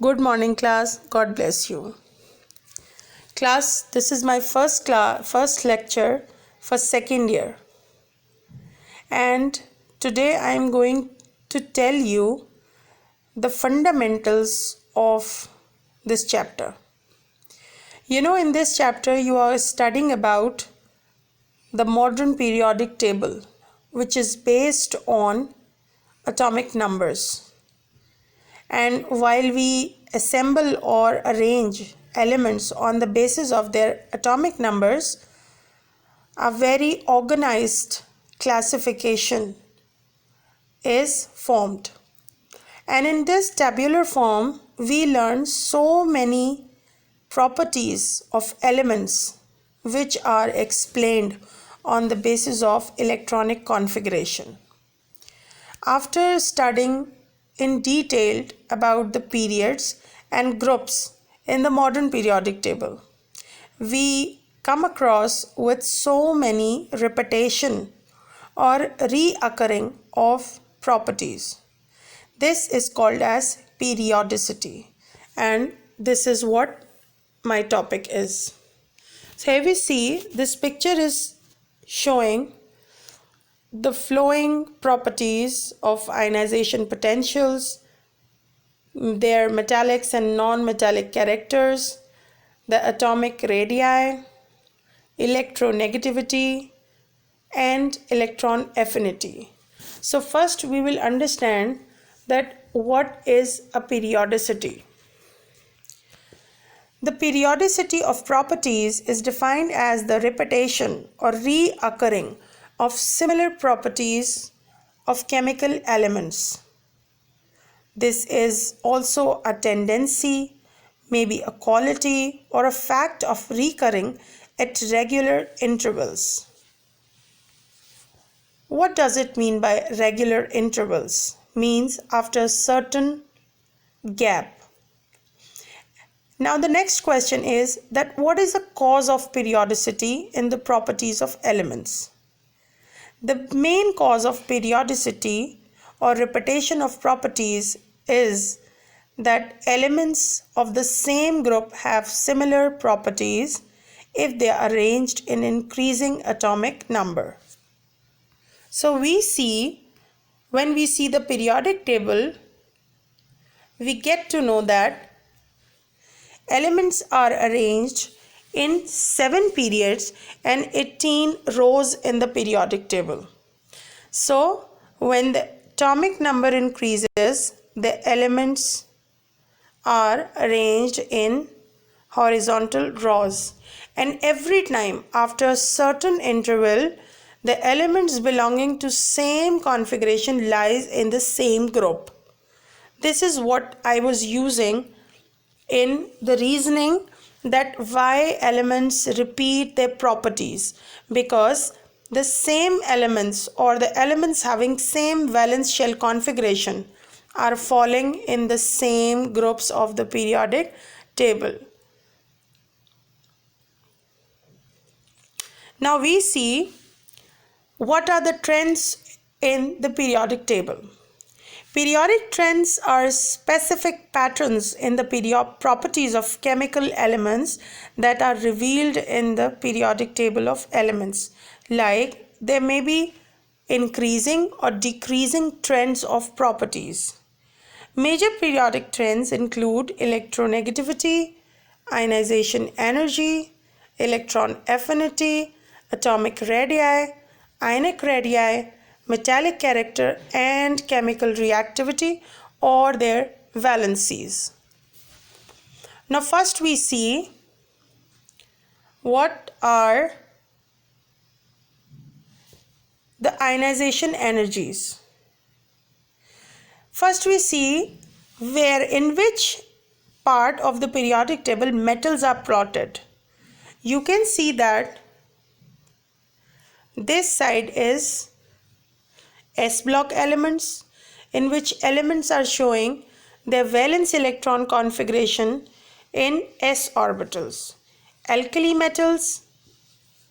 Good morning, class. God bless you. Class, this is my first lecture for second year. And today I am going to tell you the fundamentals of this chapter. In this chapter you are studying about the modern periodic table, which is based on atomic numbers. And while we assemble or arrange elements on the basis of their atomic numbers, a very organized classification is formed. And in this tabular form, we learn so many properties of elements which are explained on the basis of electronic configuration. After studying in detail about the periods and groups in the modern periodic table, we come across with so many repetition or reoccurring of properties. This is called as periodicity, and this is what my topic is. So here we see this picture is showing the flowing properties of ionization potentials, their metallics and non-metallic characters, the atomic radii, electronegativity, and electron affinity. So first we will understand that what is a periodicity. The periodicity of properties is defined as the repetition or reoccurring of similar properties of chemical elements. This is also a tendency, maybe a quality or a fact of recurring at regular intervals. What does it mean by regular intervals? Means after a certain gap. Now the next question is that what is the cause of periodicity in the properties of elements? The main cause of periodicity or repetition of properties is that elements of the same group have similar properties if they are arranged in increasing atomic number. So when we see the periodic table, we get to know that elements are arranged in 7 periods and 18 rows in the periodic table. So when the atomic number increases, the elements are arranged in horizontal rows, and every time after a certain interval, the elements belonging to same configuration lies in the same group. This is what I was using in the reasoning that why elements repeat their properties, because the same elements or the elements having same valence shell configuration are falling in the same groups of the periodic table. Now we see what are the trends in the periodic table. Periodic trends are specific patterns in the properties of chemical elements that are revealed in the periodic table of elements. Like there may be increasing or decreasing trends of properties. Major periodic trends include electronegativity, ionization energy, electron affinity, atomic radii, ionic radii, metallic character, and chemical reactivity or their valencies. Now first we see what are the ionization energies. First we see in which part of the periodic table metals are plotted. You can see that this side is S block elements, in which elements are showing their valence electron configuration in s orbitals. Alkali metals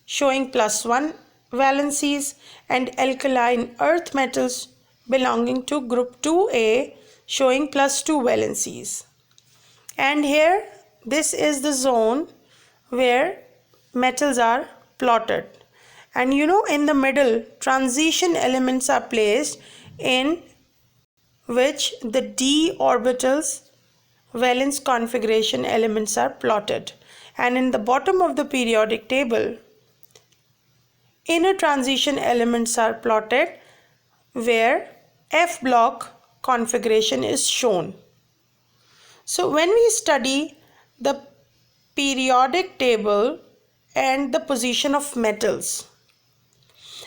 showing +1 valencies, and alkaline earth metals belonging to group 2A showing +2 valencies. And here this is the zone where metals are plotted, and in the middle transition elements are placed in which the d orbitals valence configuration elements are plotted, and in the bottom of the periodic table inner transition elements are plotted where f block configuration is shown. So when we study the periodic table and the position of metals,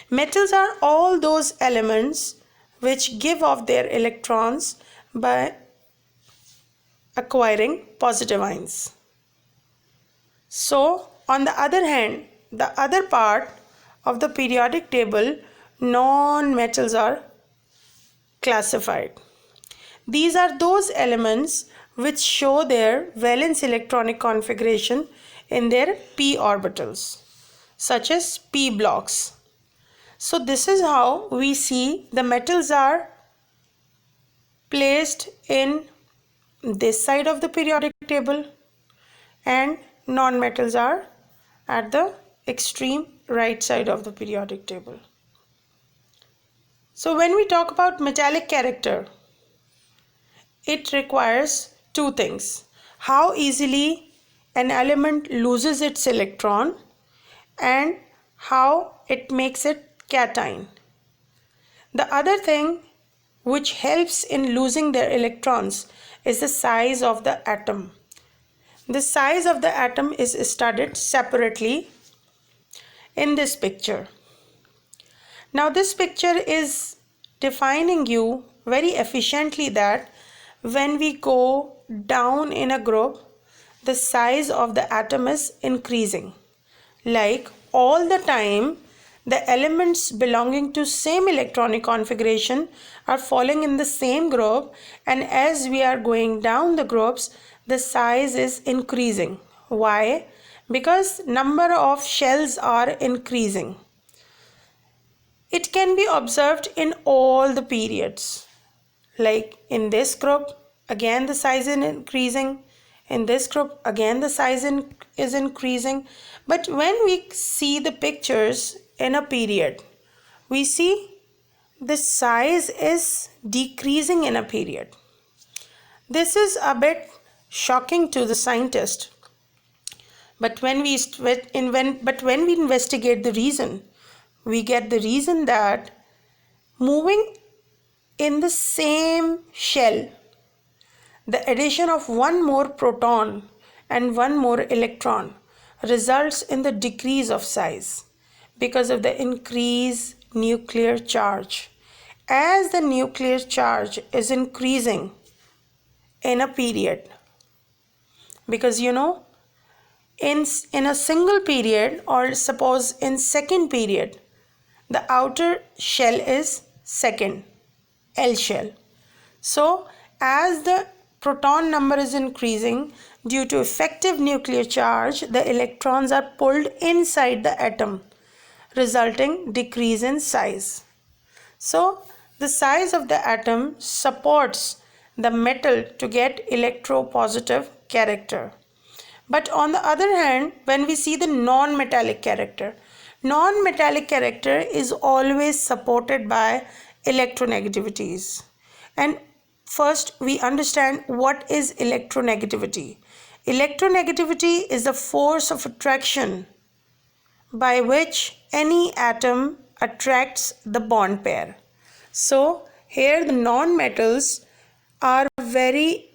metals are all those elements which give off their electrons by acquiring positive ions. So on the other hand, the other part of the periodic table, non-metals are classified. These are those elements which show their valence electronic configuration in their p orbitals, such as p blocks. So this is how we see the metals are placed in this side of the periodic table and non-metals are at the extreme right side of the periodic table. So when we talk about metallic character, it requires two things: how easily an element loses its electron and how it makes it cation. The other thing which helps in losing their electrons is the size of the atom. The size of the atom is studied separately in this picture. Now this picture is defining you very efficiently that when we go down in a group, the size of the atom is increasing. Like all the time, the elements belonging to same electronic configuration are falling in the same group, and as we are going down the groups, the size is increasing. Why? Because number of shells are increasing. It can be observed in all the periods. Like in this group, again the size is increasing. In this group, again the size is increasing. But when we see the pictures in a period, we see the size is decreasing in a period. This is a bit shocking to the scientist. But when we investigate the reason, we get the reason that moving in the same shell, the addition of one more proton and one more electron results in the decrease of size because of the increased nuclear charge. As the nuclear charge is increasing in a period, because in a single period, or suppose in second period, the outer shell is second L shell. So as the proton number is increasing due to effective nuclear charge, the electrons are pulled inside the atom, resulting decrease in size. So the size of the atom supports the metal to get electropositive character. But on the other hand, when we see the non-metallic character is always supported by electronegativities. And first we understand what is electronegativity. Electronegativity is the force of attraction by which any atom attracts the bond pair. So here the non-metals are very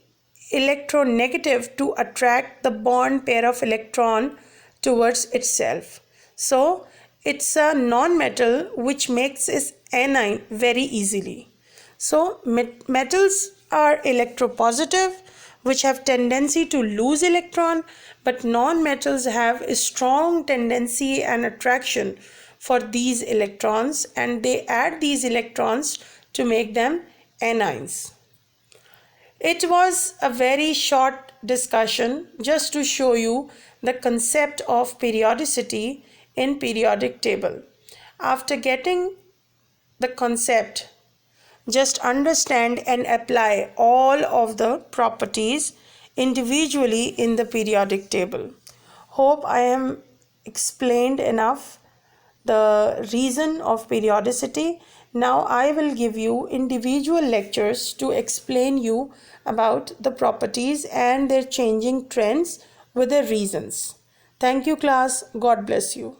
electronegative to attract the bond pair of electron towards itself. So it's a non-metal which makes its anion very easily. So metals are electropositive, which have tendency to lose electron, but non-metals have a strong tendency and attraction for these electrons, and they add these electrons to make them anions. It was a very short discussion just to show you the concept of periodicity in periodic table. After getting the concept, just understand and apply all of the properties individually in the periodic table. Hope I am explained enough the reason of periodicity. Now I will give you individual lectures to explain you about the properties and their changing trends with their reasons. Thank you class. God bless you.